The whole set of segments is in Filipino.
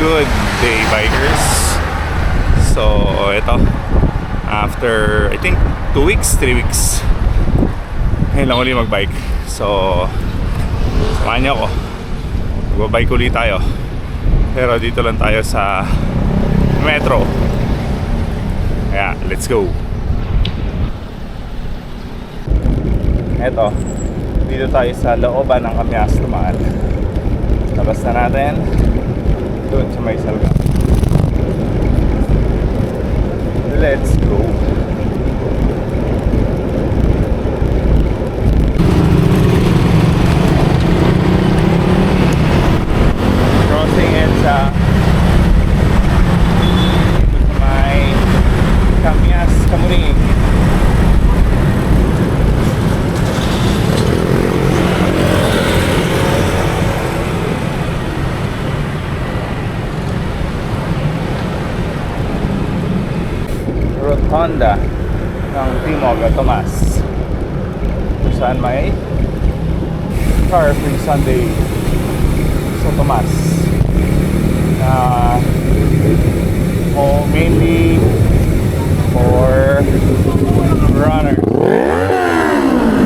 Good day, bikers. So, ito. After, I think, 2 weeks, 3 weeks. Ngayon lang ulit magbike. So, samahan niyo ako. Magbabike ulit tayo. Pero dito lang tayo sa metro. Kaya, let's go. Ito. Dito tayo sa looban ng Kamyas Tumaan. Labas na natin. Doon sa may salga. Let's go. Crossing EDSA. Dito sa may Kamyas Kamuning. Honda ng Timog at Tomas, kung saan may car free Sunday sa Tomas na mainly for runners.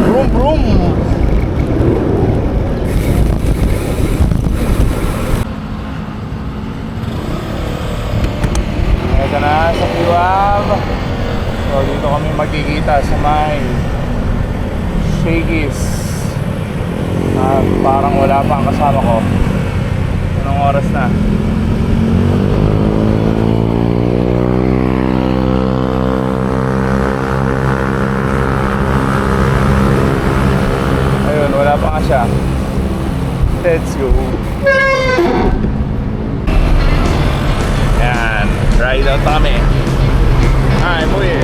Vroom vroom. Ito na sa Piwab. So dito kami magkikita sa may Shaggy's. Parang wala pa ang kasama ko. Anong oras na? Ayun, wala pa nga siya. Let's go. Yan, ride out kami. I'm with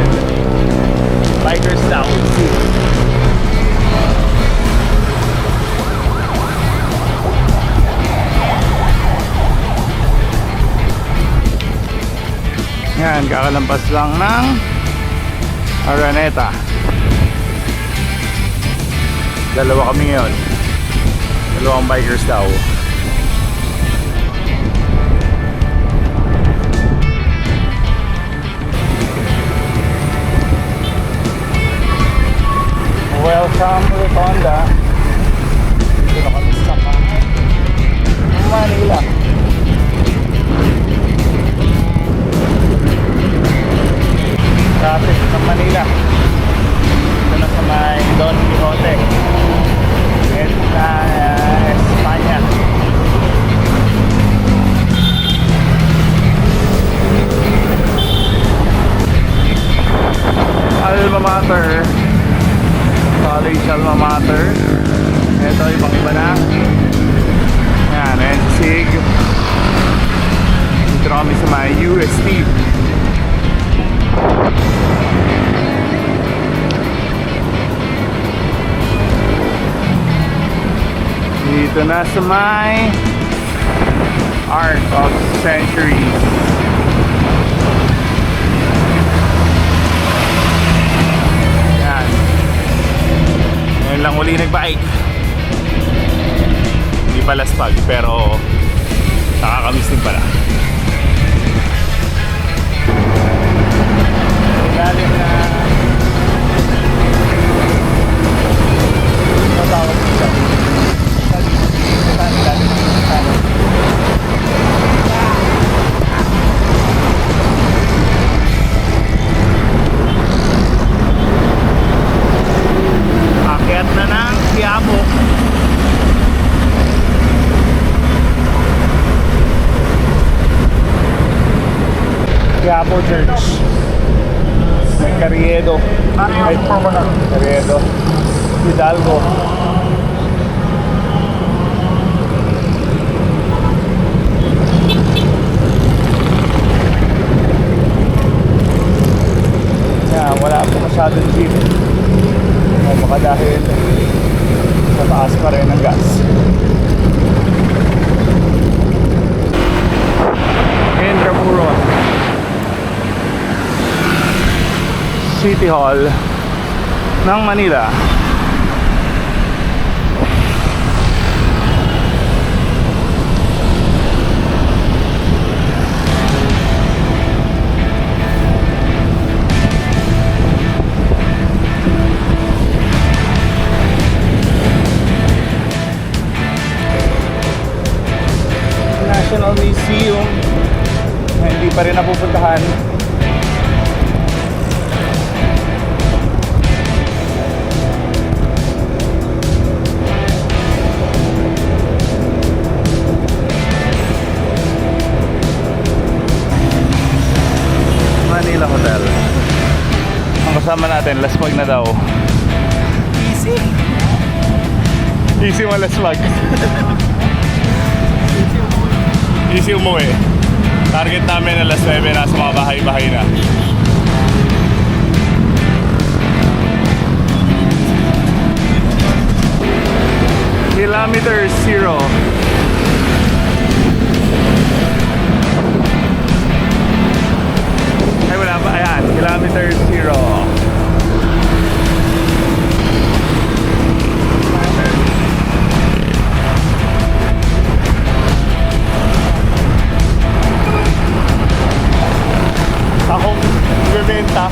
Bikers Down. Yan, kakalampas lang ng Araneta. Dalawa kami ngayon. Dalawang bikers daw. Welcome to Honda. Dito na kami sa Manila. Traffic ng Manila. Dito na sa may Don Quixote at Espanya. Alma Mater. College Alma Mater. Ito ibang iba na. Yan, NSIG. Dito kami sa may UST. Dito na sa may Art of Centuries. Ngayon lang uli nagbike. Hindi pala spag, pero nakakamiss din pala. Ilalim na matawag dito. Akyat na ng Quiapo. Quiapo Church. May Carriedo. Ay, Carriedo. Hidalgo. Yan, wala po masyadong jeep. O baka dahil sa taas pa rin ang gas. Intramuros City Hall ng Manila. National Museum na hindi pa rin napupuntahan. Manila Hotel. Ang kasama natin, laswag na daw. Easy. Easy mo laswag. Easy umuwi. Target namin na alas 9 na sa mga bahay-bahay na. Kilometer 0. Ay wala pa, ayan, kilometer 0. Akong bibenta.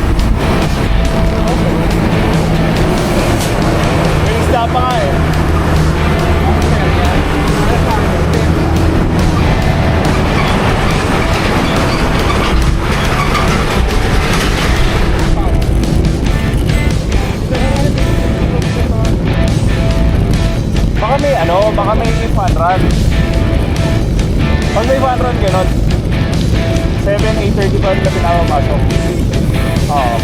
May isda pa nga eh. Baka may 500. Pag may 500 ganon 7, 8.35 na pinapapasok. Oo.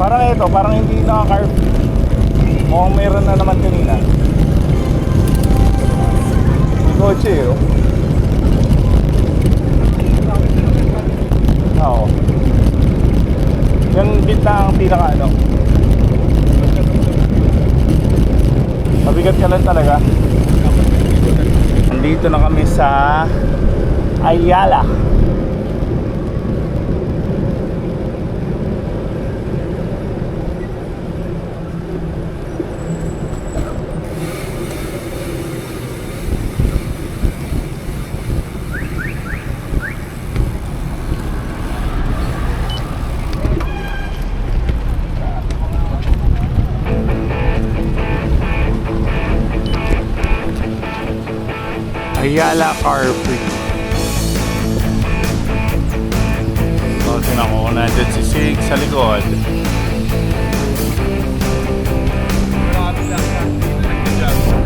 Parang ito, parang hindi naka-carb. Mukhang meron na naman kanina. May kotse eh. Oo. Yung gitna ang pinaka ano. Mabigat ka lang talaga. Nandito na kami sa Ayala. Ayala Car Free. So, tinan ko, nandyan si Sig sa likod.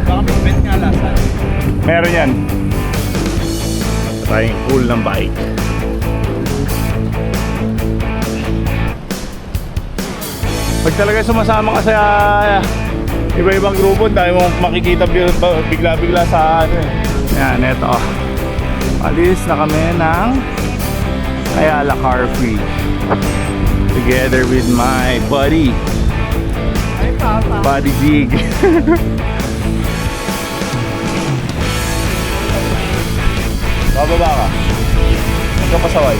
Baka may event nga lasa. Meron yan. Trying cool ng bike. Pag talaga sumasama ka sa iba-ibang grupo, dahil mo makikita bigla-bigla sa ano eh. Yan, eto. Alis na kami ng Ayala Car Free. Together with my buddy. Ay, papa. Buddy Jig. Bababa ka. Huwag ka pasaway.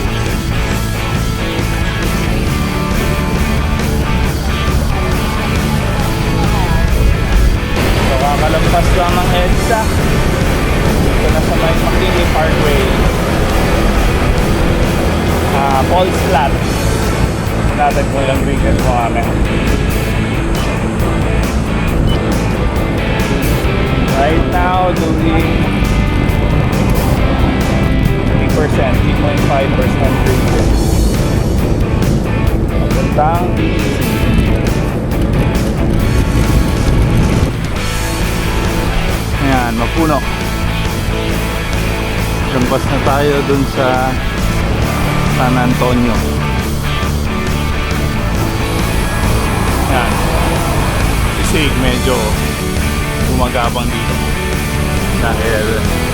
So, kakalampas lang ng EDSA. Dito na sa may Makini Parkway. Paul's Flat. Natin ko ilang weekend mo kami. Right now, doing 3.5% premium. Papuntang ayan, Mapuno. Lampas na tayo dun sa San Antonio. Ayan. Isig medyo gumagabang dito. Dahil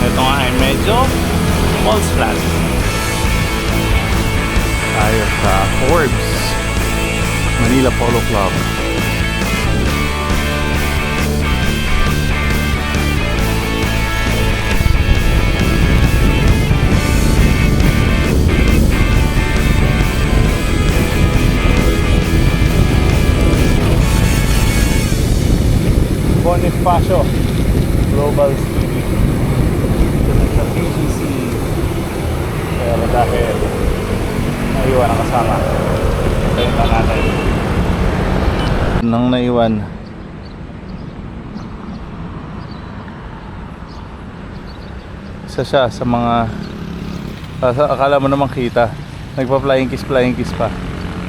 ito nga ay medyo Paul's Flat. Tayo sa Forbes Manila Polo Club. Bonifacio Global TV sa PGC, pero dahil naiwan ang kasama, tayo na natin nang naiwan. isa siya sa mga akala mo naman kita. Nagpa flying kiss pa.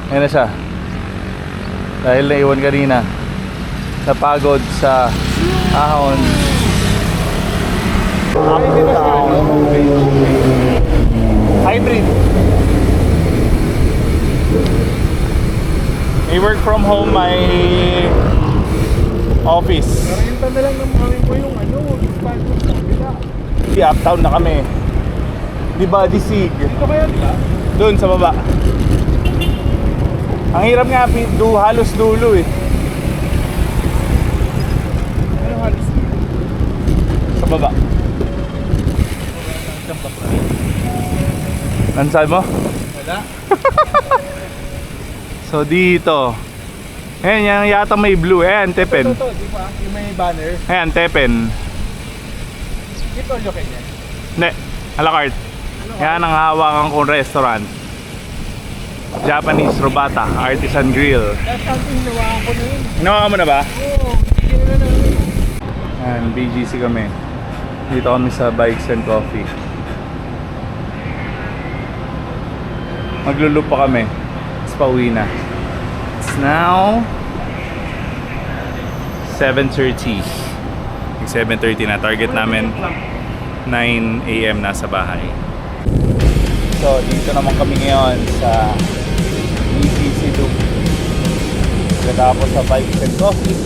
Ayan na siya. Dahil naiwan kanina. Napagod sa ahon. Up down. Hybrid. May work from home, may office. Pero yung tanda lang ng kami ko yung expansion sa kabila. Di uptown na kami. Di ba, di sig. Dito kayo, di ba? Doon sa baba. Ang hirap nga, halos dulo eh. Ano halos dito? Sa baba. Nansaan mo? Wala. So dito. Ayan, yung yata may blue. Ayan, Tepen. Ito, di ba? Yung may banner. Ayan, Tepen. Ito yung kanya. Ne, a la carte. Yan ang hawakan kong restaurant. Japanese Robata Artisan Grill. That's something hinawakan ko na yun. Hinawakan mo na ba? Oo, bigyan na namin. Ayan, BGC kami. Dito kami sa Bikes and Coffee. Maglulup pa kami. Tapos pauwi na. It's now 7:30. 7:30 na. Target namin 9 AM nasa bahay. So, dito naman kami ngayon sa BGC Loop. Pagkatapos sa Bikes and Coffee,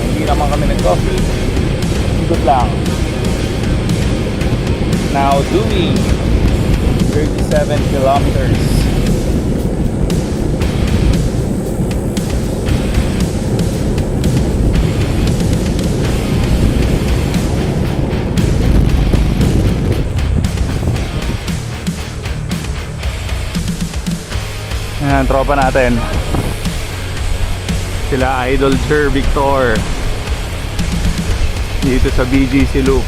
hindi naman kami nag-coffee. Ikot lang. Now doing 37 kilometers. Yan, tropa natin. Sila Idol Sir Victor. Dito sa BGC Loop.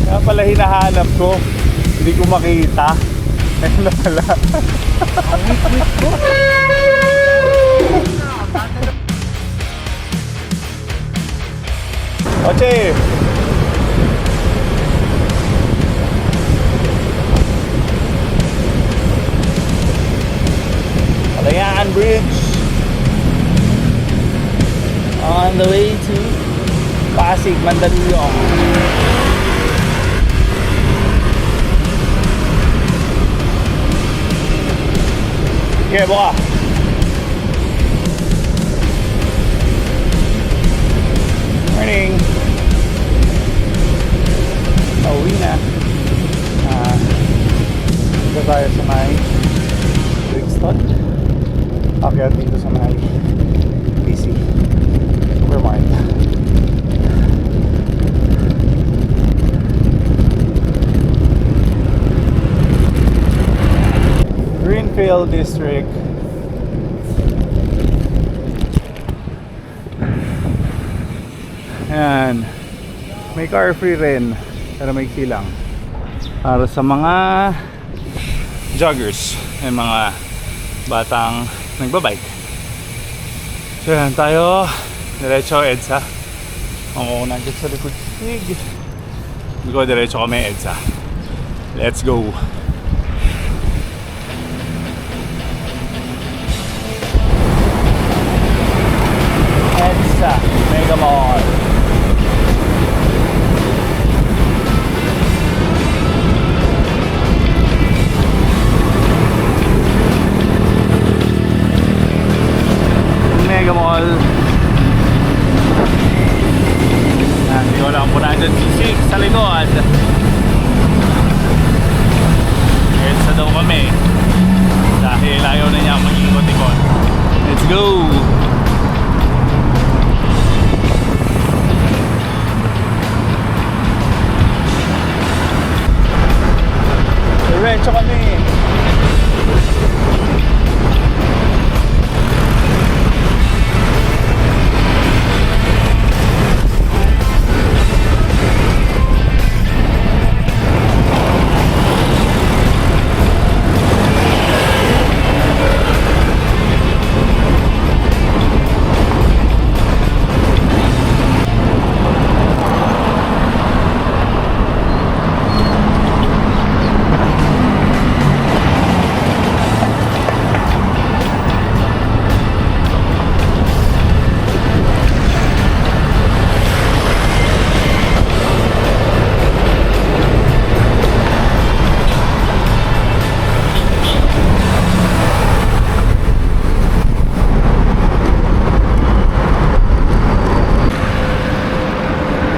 Kaya pala hinahanap ko, hindi ko makita. Ayun na pala. Oche! Kalayaan Bridge. On the way to Pasig, Mandaluyong. Okay, buka. Morning. Pauwi na. Dito tayo sa may Brixton. Akyat dito sa may PC. Supermarket. Greenfield District. Ayan. May car free rin. Pero may kilang. Para sa mga joggers. May mga batang nagbabike. So yan tayo. Diretso EDSA. Ang una dyan sa likod. Hindi ko diretso kami EDSA. Let's go. EDSA Mega Mall. Mega Mall. Hindi ko lang po na dyan si sa likod. EDSA daw kami. Dahil ayaw na niya mag-ikot-ikot. Let's go! Diretso kami.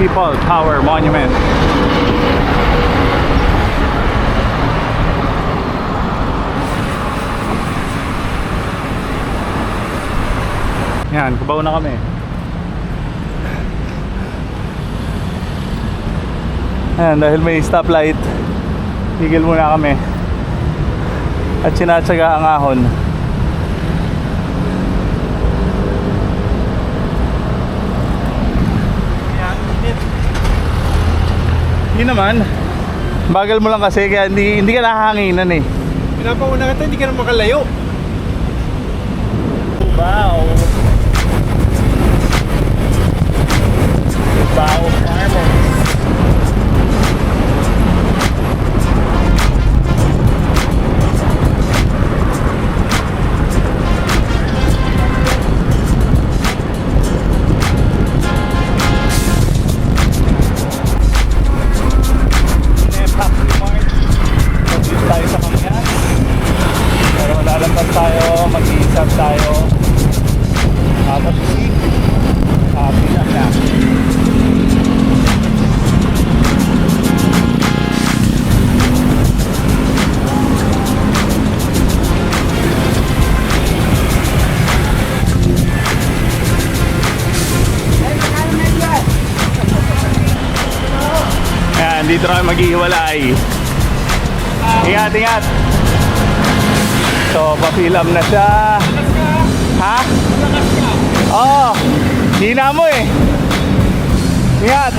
People Power Monument. Yan, Cubao na kami. Ayan, dahil may stoplight, tigil muna kami. At sinatsaga ang ahon. Hindi naman. Bagal mo lang kasi kaya hindi ka nakahanginan eh. Pinapauna kita, hindi ka na makalayo. Wow. Wow, Farmers. Tayo sa Mangyas. Pero malalampas tayo, mag-iisap tayo. Tapos pinak na. Ayan, dito na maghihiwalay. Ingat, ingat. So, papilam na siya. Ha? Oo. Hina mo eh. Ingat.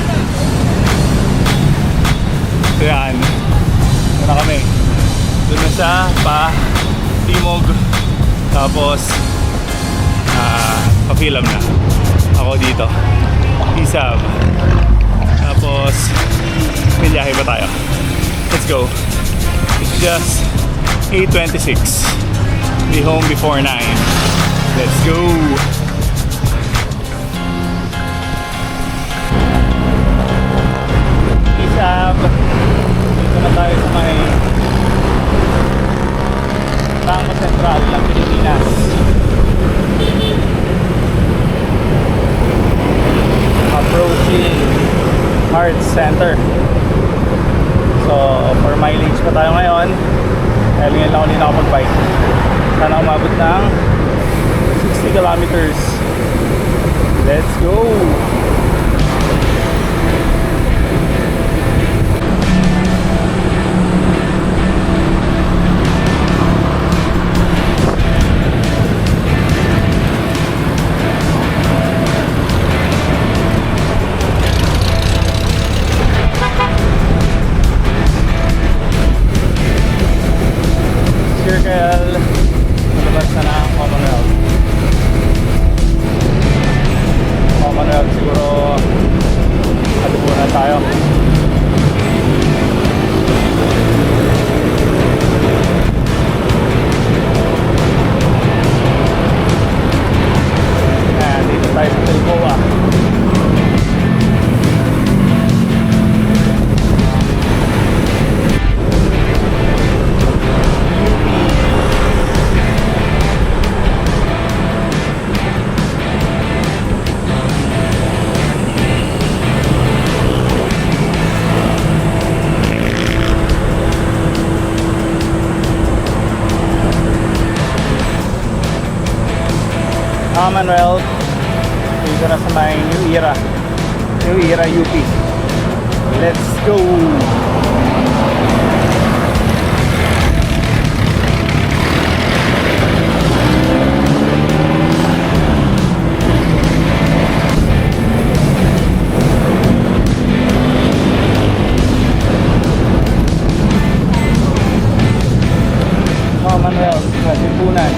So yan. Ito na kami. Doon na siya pa Timog. Tapos papilam na. Ako dito. Isab. Tapos may biyahe pa tayo. Let's go. It's just 8:26. Be home before 9. Let's go. Isab. Dito na tayo sa may Bangko Sentral ng Pilipinas. Approaching Arts Center. So, for mileage pa tayo ngayon. Dahil ngayon lang ulit nakapag-bike. Sana umabot ng 60 kilometers. Let's go! Circle, malabas na na ang Commonwealth. Commonwealth siguro alipunan tayo. Ayan, dito tayo sa Telcoa. Commonwealth, dito na sa may New Era UP. Let's go! Commonwealth, Katipunan.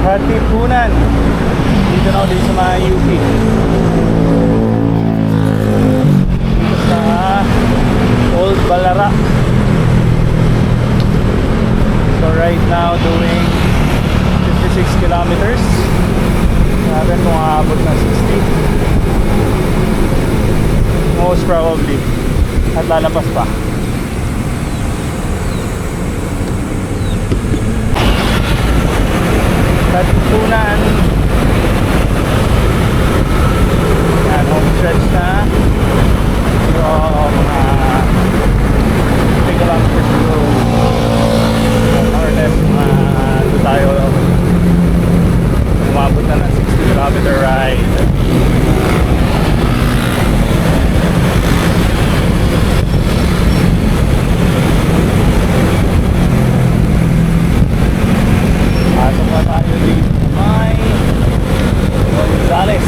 Katipunan. Dito na ulit sa mga UP. Dito sa Old Balara. So right now doing 56 kilometers. Natin kung aabot ng 60. Most probably. At lalapas pa. Katipunan. Yan, home stretch na. So, mga 3 kilometers to go. More or less, ito tayo. Umabot na ng 60-kilometer ride. Pasok pa tayo dito sa may Gonzales.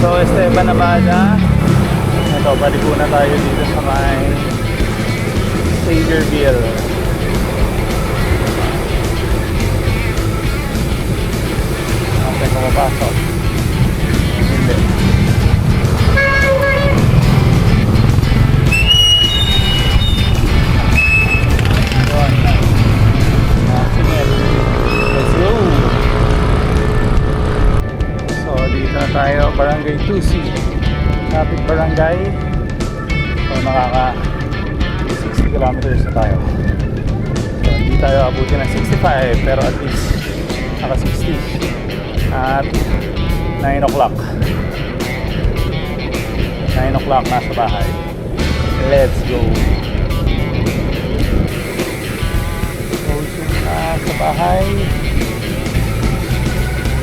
So, Esteban Navada. Ito, balik na tayo dito sa may Saviorville. Okay, kumapasok. Hindi. Yun. Singel. Let's go! So, dito na tayo. Barangay 2C. Traffic barangay. So, nakaka 60 kilometers na tayo. So, hindi tayo abutin ng 65, pero at least naka 60 at 9 o'clock 9 o'clock nasa bahay. Let's go. Closing na sa bahay.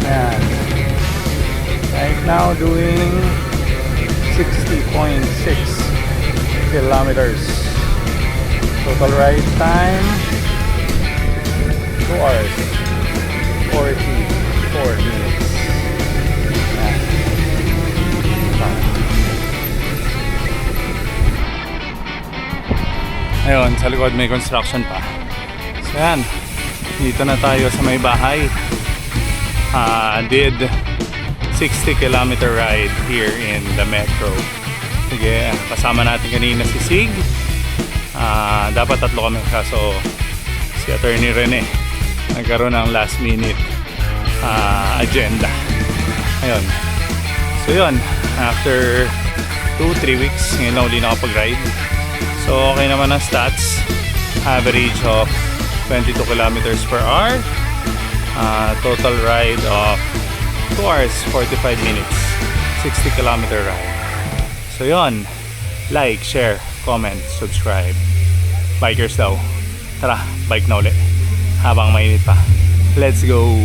Ayan. Right now doing 60.6 kilometers. Total ride time 2 hours 44 minutes. Ayan. Ayun, sa likod may construction pa. So yan, dito na tayo sa may bahay. Did 60 kilometer ride here in the metro. Sige, kasama natin kanina si Sig. Dapat 3 kami, kaso si Attorney Rene nagkaroon ng last minute agenda. Ayun. So yun, after 2-3 weeks ngayon na uli nakapag-ride. So okay naman ang stats. Average of 22 kilometers per hour. Total ride of 2 hours 45 minutes. 60 kilometer ride. So yun, like, share, comment, subscribe. Bikers daw. Tara, bike na ulit habang mainit pa. Let's go!